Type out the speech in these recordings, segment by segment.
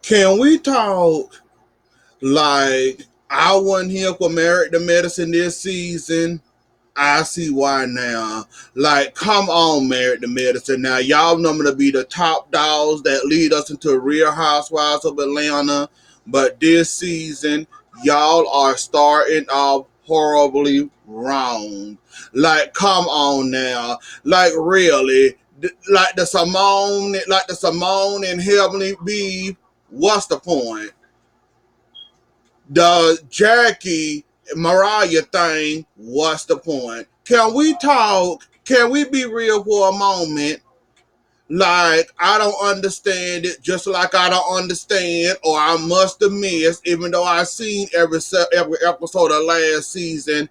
Can we talk like I wasn't here for Married to Medicine this season? I see why now. Like, come on, Married to Medicine. Now, y'all know me to be the top dogs that lead us into Real Housewives of Atlanta. But this season, y'all are starting off horribly wrong. Like, come on now. Like, really. Like the Simone and Heavenly Beef, what's the point? The Jackie Mariah thing, what's the point? Can we talk? Can we be real for a moment? Like, I don't understand it, just like I don't understand, or I must have missed, even though I seen every episode of last season.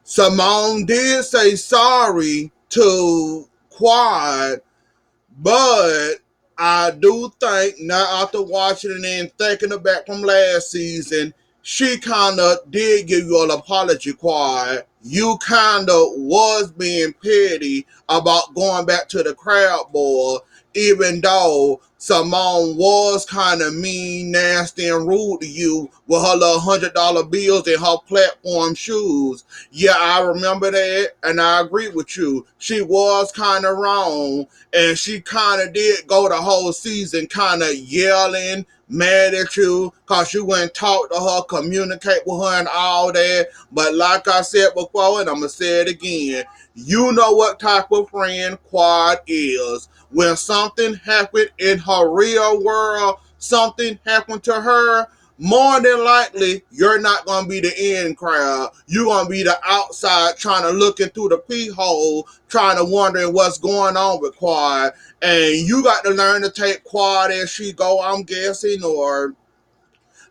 Simone did say sorry to Quad, but I do think now after watching it and thinking back from last season, she kind of did give you an apology, Quiet. You kind of was being petty about going back to the crowd board, even though Simone was kind of mean, nasty, and rude to you with her little $100 bills and her platform shoes. Yeah, I remember that, and I agree with you. She was kind of wrong, and she kind of did go the whole season kind of yelling, mad at you because you went and talk to her, communicate with her and all that. But like I said before, and I'm going to say it again, you know what type of friend Quad is. When something happened in her real world, something happened to her, more than likely, you're not going to be the in crowd. You're going to be the outside trying to look through the peephole, trying to wondering what's going on with Quad. And you got to learn to take Quad as she go, I'm guessing, or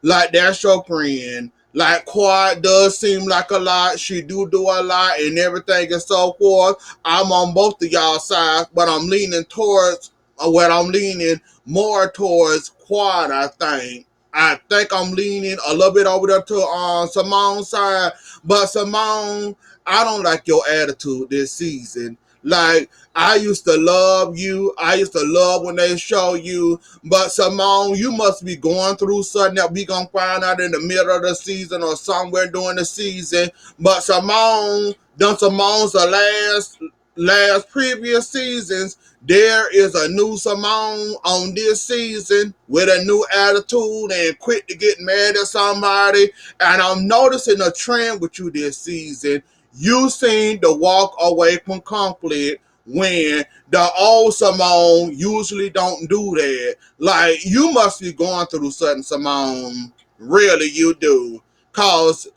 like that's your friend. Like Quad does seem like a lot. She do a lot and everything and so forth. I'm on both of y'all sides, but I'm leaning towards I'm leaning more towards Quad, I think. I think I'm leaning a little bit over there to Simone's side. But Simone, I don't like your attitude this season. Like, I used to love you. I used to love when they show you, but Simone, you must be going through something that we gonna find out in the middle of the season or somewhere during the season. But Simone's the last previous seasons. There is a new Simone on this season with a new attitude and quick to get mad at somebody. And I'm noticing a trend with you this season. You seem to walk away from conflict when the old Simone usually don't do that. Like, you must be going through something, Simone. Really, you do. Cause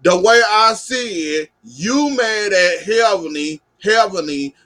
the way I see it, you mad at Heavenly,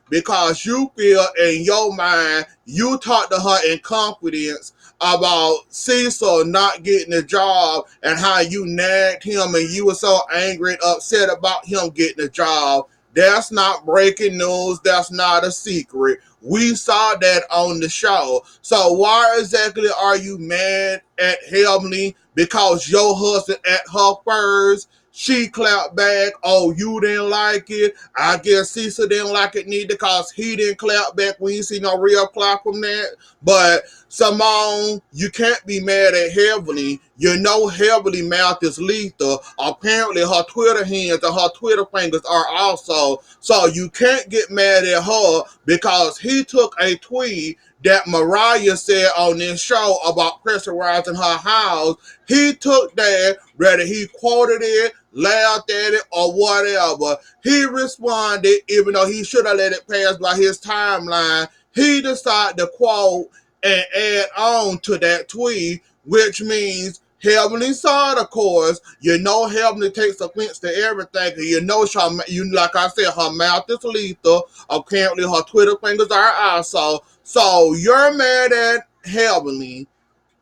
because you feel in your mind, you talk to her in confidence about Cecil not getting the job and how you nagged him and you were so angry and upset about him getting the job. That's not breaking news. That's not a secret. We saw that on the show. So why exactly are you mad at Heavenly? Because your husband at her first, she clapped back. Oh, you didn't like it. I guess Cecil didn't like it neither because he didn't clap back. We ain't see no real clap from that. But Simone, you can't be mad at Heavenly. You know Heavenly mouth is lethal. Apparently her Twitter hands and her Twitter fingers are also. So you can't get mad at her because he took a tweet that Mariah said on this show about pressurizing her house. He took that, whether he quoted it, laughed at it, or whatever. He responded, even though he should have let it pass by his timeline. He decided to quote and add on to that tweet, which means Heavenly saw it, of course. You know Heavenly takes offense to everything. You know, like I said, her mouth is lethal. Apparently, her Twitter fingers are also. So you're mad at Heavenly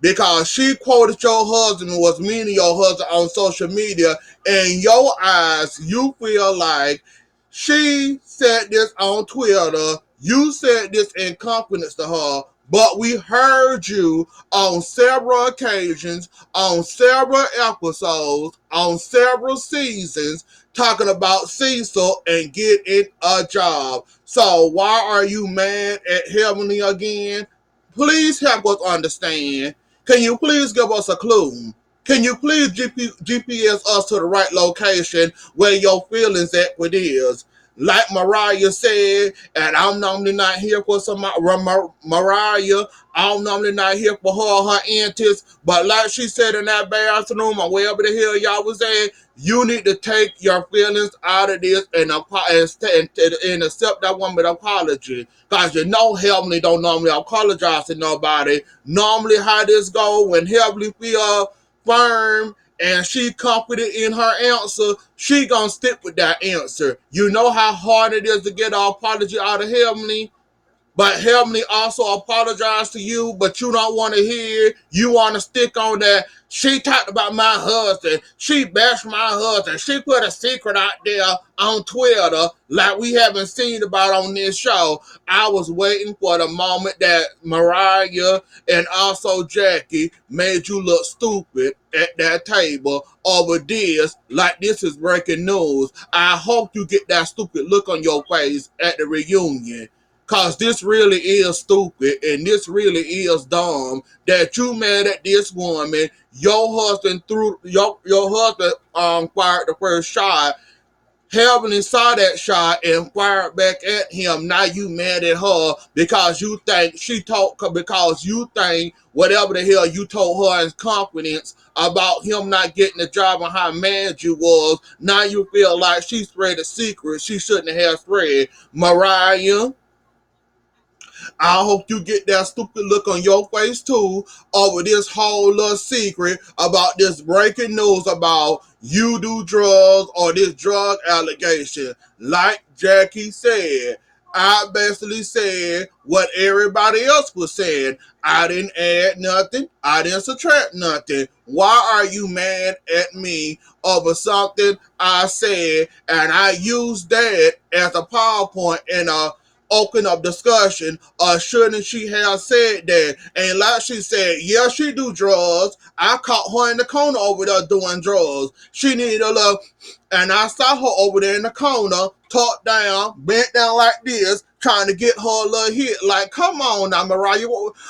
because she quoted your husband and was mean to your husband on social media. In your eyes, you feel like she said this on Twitter. You said this in confidence to her, but we heard you on several occasions, on several episodes, on several seasons, talking about Cecil and getting a job. So why are you mad at Heavenly again? Please help us understand. Can you please give us a clue? Can you please GPS us to the right location where your feelings at with is? Like Mariah said, and I'm normally not here for some Mariah. I'm normally not here for her antics, but like she said in that bathroom or wherever the hell y'all was at, you need to take your feelings out of this and accept that woman apology. Cause you know Heavenly don't normally apologize to nobody. Normally how this go when Heavenly feel firm and she confident in her answer, she gonna stick with that answer. You know how hard it is to get an apology out of Heavenly? But Heavenly also apologized to you, but you don't want to hear it. You want to stick on that. She talked about my husband. She bashed my husband. She put a secret out there on Twitter like we haven't seen about on this show. I was waiting for the moment that Mariah and also Jackie made you look stupid at that table over this, like this is breaking news. I hope you get that stupid look on your face at the reunion. Cause this really is stupid and this really is dumb that you mad at this woman. Your husband threw your husband fired the first shot. Heavenly saw that shot and fired back at him. Now you mad at her because you think because you think whatever the hell you told her in confidence about him not getting the job and how mad you was. Now you feel like she spread a secret she shouldn't have spread. Mariah, I hope you get that stupid look on your face too over this whole little secret about this breaking news about you do drugs or this drug allegation. Like Jackie said, I basically said what everybody else was saying. I didn't add nothing. I didn't subtract nothing. Why are you mad at me over something I said? And I used that as a PowerPoint and a open up discussion, or shouldn't she have said that? And like she said, yeah, she do drugs. I caught her in the corner over there doing drugs. She needed a little, and I saw her over there in the corner, talked down, bent down like this, trying to get her a little hit. Like, come on now, Mariah,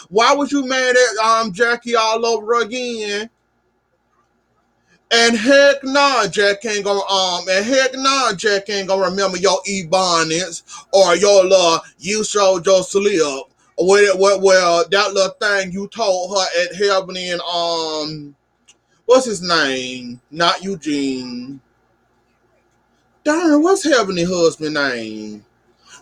why was you mad at Jackie all over again? And heck nah, Jack ain't gonna Jack ain't gonna remember your ebonics or your you showed your slip. Well, that little thing you told her at Heavenly and what's his name? Not Eugene. Darn, what's Heavenly husband name?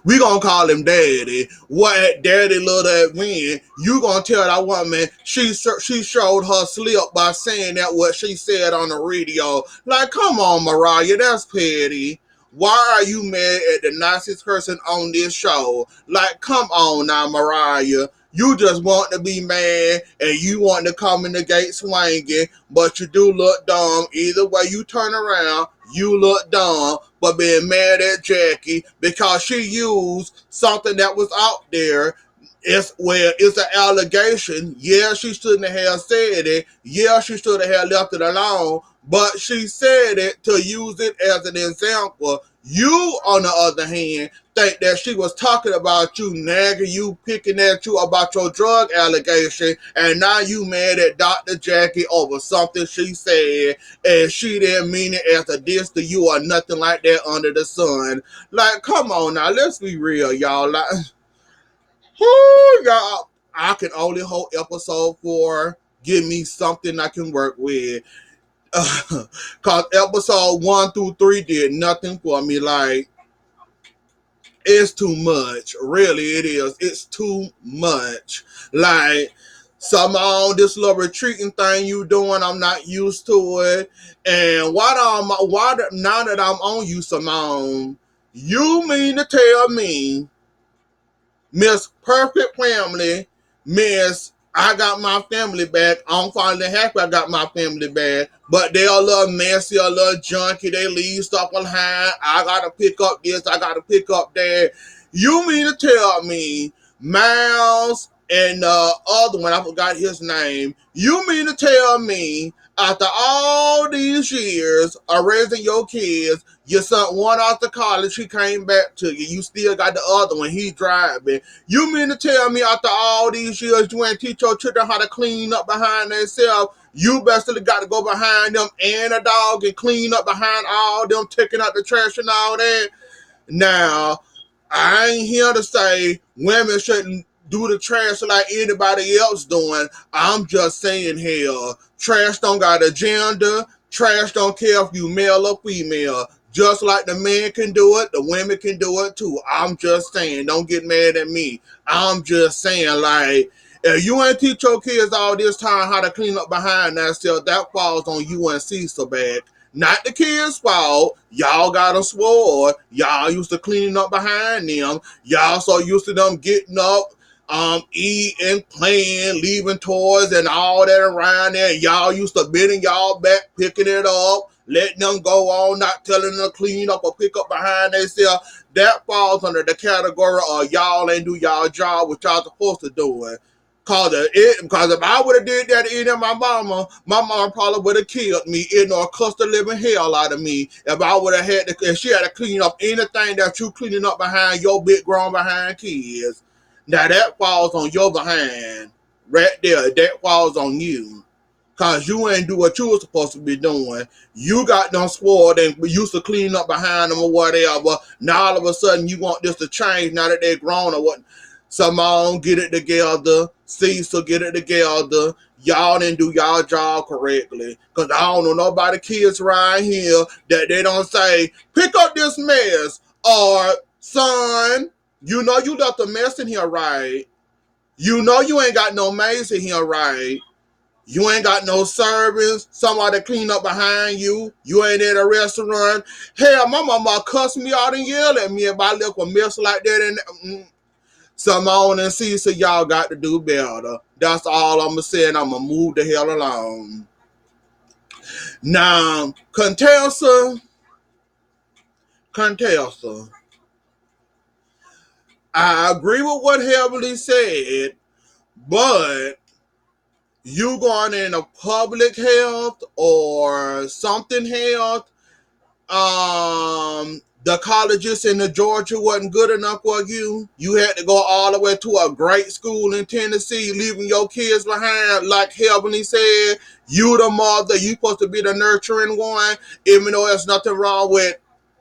We gonna call him Daddy. What Daddy love that win? You gonna tell that woman she showed her slip by saying that what she said on the radio? Like, come on, Mariah, that's petty. Why are you mad at the nicest person on this show? Like, come on now, Mariah. You just want to be mad and you want to come in the gate swinging, but you do look dumb. Either way you turn around, you look dumb. But being mad at Jackie because she used something that was out there. It's an allegation. Yeah, she shouldn't have said it. Yeah, she should have left it alone. But she said it to use it as an example. You, on the other hand, think that she was talking about you, nagging you, picking at you about your drug allegation, and now you mad at Dr. Jackie over something she said, and she didn't mean it as a diss to you or nothing like that under the sun. Like, come on now, let's be real, y'all. Like, whoo, y'all, I can only hope episode 4 give me something I can work with. Cause episode 1 through 3 did nothing for me. Like, it's too much. Really, it is. It's too much. Like, Simone, this little retreating thing you doing, I'm not used to it. And now that I'm on you, Simone, you mean to tell me Miss Perfect Family, Miss I got my family back. I'm finally happy I got my family back. But they're a little messy, a little junky. They leave stuff behind. I gotta pick up this, I gotta pick up that. You mean to tell me Miles and the other one, I forgot his name. You mean to tell me After all these years of raising your kids, you sent one off to college, he came back to you. You still got the other one, he driving. You mean to tell me after all these years you ain't teach your children how to clean up behind themselves? You basically got to go behind them and a dog and clean up behind all them, taking out the trash and all that. Now, I ain't here to say women shouldn't do the trash like anybody else doing. I'm just saying here, trash don't got a gender. Trash don't care if you male or female. Just like the men can do it, the women can do it too. I'm just saying, don't get mad at me. I'm just saying, like, if you ain't teach your kids all this time how to clean up behind themselves, that falls on you and Cecil back. Not the kids' fault. Y'all got them swore. Y'all used to cleaning up behind them. Y'all so used to them getting up, eating, playing, leaving toys and all that around there. Y'all used to bending y'all back, picking it up, letting them go on, not telling them to clean up or pick up behind themselves. That falls under the category of y'all ain't do y'all job, what y'all supposed to do it. Because if I would have did that to any of my mom probably would have killed me, or cussed the living hell out of me. If I would have had to, if she had to clean up anything that you cleaning up behind your big grown behind kids. Now that falls on your behind. Right there. That falls on you. Cause you ain't do what you were supposed to be doing. You got them spoiled and used to clean up behind them or whatever. Now all of a sudden you want this to change now that they're grown or what. Simone, get it together. Cecil, get it together. Y'all didn't do y'all job correctly. Cause I don't know nobody kids around here that they don't say, pick up this mess. Or, son, you know you left a mess in here, right? You know you ain't got no maids in here, right? You ain't got no servants, somebody clean up behind you. You ain't in a restaurant. Hell, my mama cuss me out and yell at me if I left a mess like that. And Simone and Cecil, y'all got to do better. That's all I'm saying. I'm going to move the hell along. Now, Contessa, I agree with what Heavenly said, but you going in a public health or something health, the colleges in the Georgia wasn't good enough for you. You had to go all the way to a great school in Tennessee, leaving your kids behind. Like Heavenly said, you the mother, you supposed to be the nurturing one, even though there's nothing wrong with,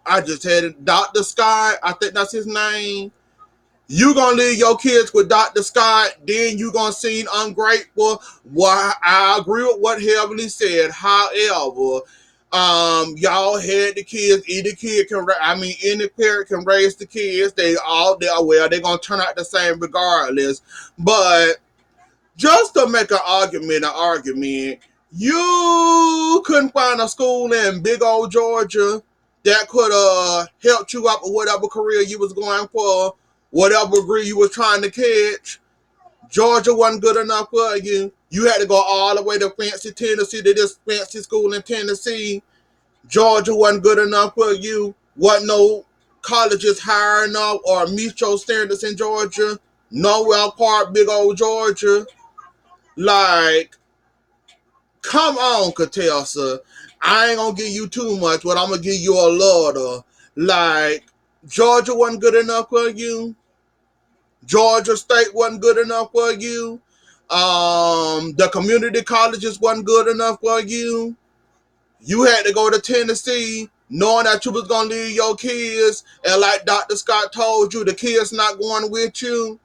I just had it, Dr. Scott, I think that's his name. You gonna leave your kids with Dr. Scott, then you gonna seem ungrateful. Well, I agree with what Heavenly said. However, y'all had the kids. Any kid can, any parent can raise the kids. They all there. Well, they're gonna turn out the same regardless. But just to make an argument, you couldn't find a school in big old Georgia that could helped you out with whatever career you was going for, whatever degree you was trying to catch. Georgia wasn't good enough for you. You had to go all the way to fancy Tennessee, to this fancy school in Tennessee. Georgia wasn't good enough for you. Wasn't no colleges high enough or meet your standards in Georgia. Nowhere Park, big old Georgia. Like, come on, Contessa. I ain't gonna give you too much, but I'm gonna give you a lot. Like, Georgia wasn't good enough for you. Georgia State wasn't good enough for you. The community colleges wasn't good enough for you. You had to go to Tennessee knowing that you was gonna leave your kids, and like Dr. Scott told you, the kids not going with you.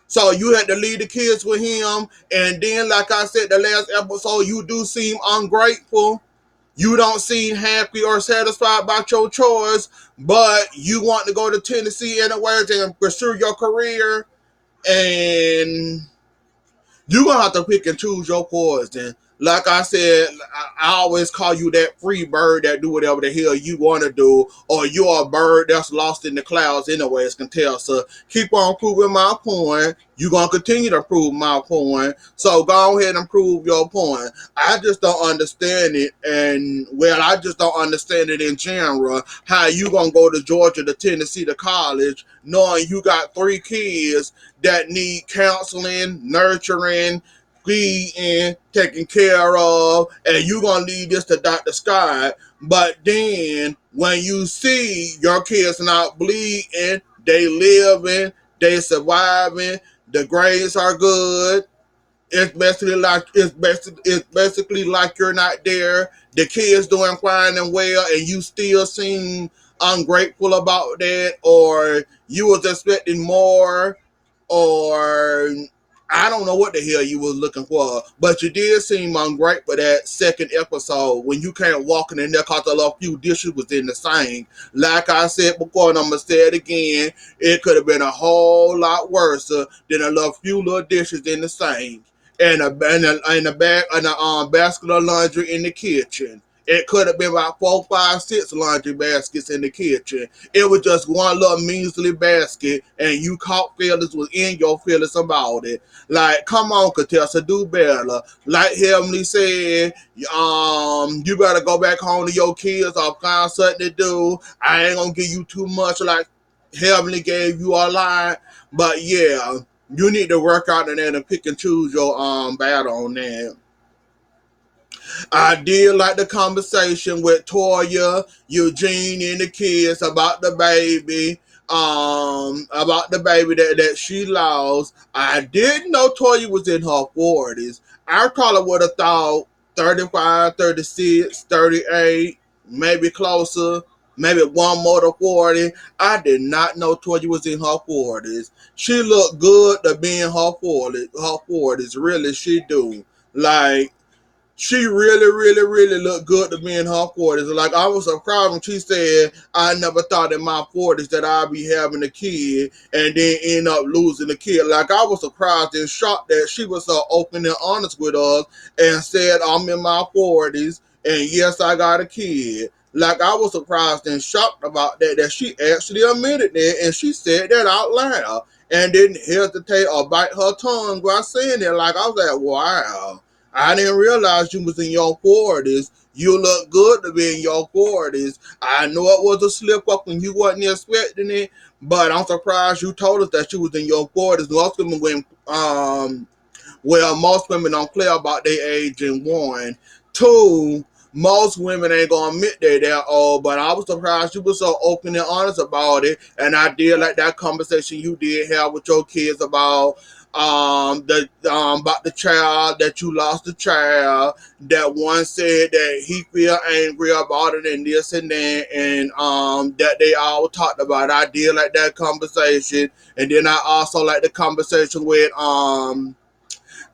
So you had to leave the kids with him. And then, like I said, the last episode, you do seem ungrateful. You don't seem happy or satisfied about your choice, but you want to go to Tennessee anyways and pursue your career. And you're going to have to pick and choose your poison. Like I said, I always call you that free bird that do whatever the hell you want to do, or you're a bird that's lost in the clouds anyways, can tell. So keep on proving my point. You're going to continue to prove my point. So go ahead and prove your point. I just don't understand it. And, well, I just don't understand it in general. How you going to go to Georgia, to Tennessee, to college, knowing you got 3 kids that need counseling, nurturing, feeding, taken care of, and you gonna leave this to Dr. Scott. But then when you see your kids not bleeding, they living, they surviving, the grades are good, it's basically like you're not there. The kids doing fine and well, and you still seem ungrateful about that, or you was expecting more, or I don't know what the hell you was looking for, but you did seem ungrateful that second episode when you came walking in there because a few dishes was in the sink. Like I said before, and I'm gonna say it again, it could have been a whole lot worse than few little dishes in the sink and a basket of laundry in the kitchen. It could have been about 4, 5, 6 laundry baskets in the kitchen. It was just one little measly basket, and you caught feelings within your feelings about it. Like, come on, Katessa, do better. Like Heavenly said, you better go back home to your kids or find something to do. I ain't gonna give you too much like Heavenly gave you a lot, but yeah, you need to work out in there and pick and choose your battle on that. I did like the conversation with Toya, Eugene, and the kids about the baby that she lost. I didn't know Toya was in her 40s. I probably would have thought 35, 36, 38, maybe closer, maybe one more to 40. I did not know Toya was in her 40s. She looked good to be in her 40s. Really, she do. Like, she really, really, really looked good to me in her 40s. Like, I was surprised when she said, I never thought in my 40s that I'd be having a kid and then end up losing a kid. Like, I was surprised and shocked that she was so open and honest with us and said, I'm in my 40s and yes, I got a kid. Like, I was surprised and shocked about that she actually admitted that and she said that out loud and didn't hesitate or bite her tongue while saying it. Like, I was like, wow. I didn't realize you was in your 40s. You look good to be in your 40s. I know it was a slip up when you wasn't expecting it, but I'm surprised you told us that you was in your 40s. Most women most women don't play about their age in one. Two, most women ain't gonna admit they're that old, but I was surprised you were so open and honest about it. And I did like that conversation you did have with your kids about the child that you lost the child. That one said that he feel angry about it and this and that, and that they all talked about it. I did like that conversation, and then I also like the conversation with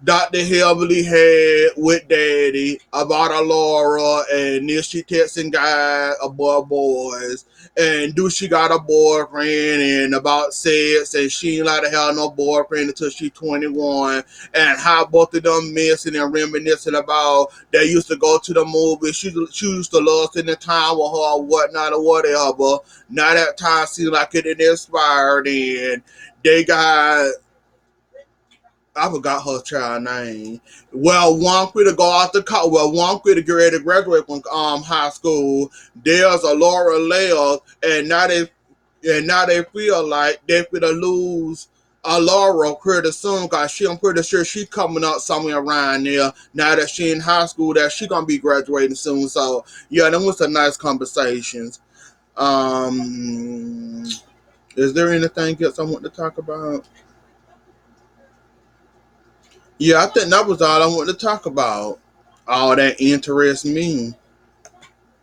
Dr. Heavenly had with Daddy about Laura and if she texting guys about boys and do she got a boyfriend and about sex and she ain't like to have no boyfriend until she 21 and how both of them missing and reminiscing about they used to go to the movies. She used to love spending time with her or whatnot or whatever. Now that time seems like it expired and they got I forgot her child name. Well, one quit to go off to college. Well, one quit to get ready to graduate from high school. There's a Laura Leo, and now they feel like they finna lose a Laura pretty soon because I'm pretty sure she coming up somewhere around there. Now that she in high school, that she gonna be graduating soon. So yeah, them was some nice conversations. Um, is there anything else I want to talk about? Yeah, I think that was all I wanted to talk about. All that interests me.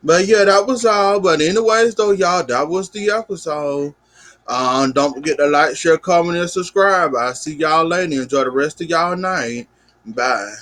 But yeah, that was all. But anyways, though, y'all, that was the episode. Don't forget to like, share, comment, and subscribe. I'll see y'all later. Enjoy the rest of y'all night. Bye.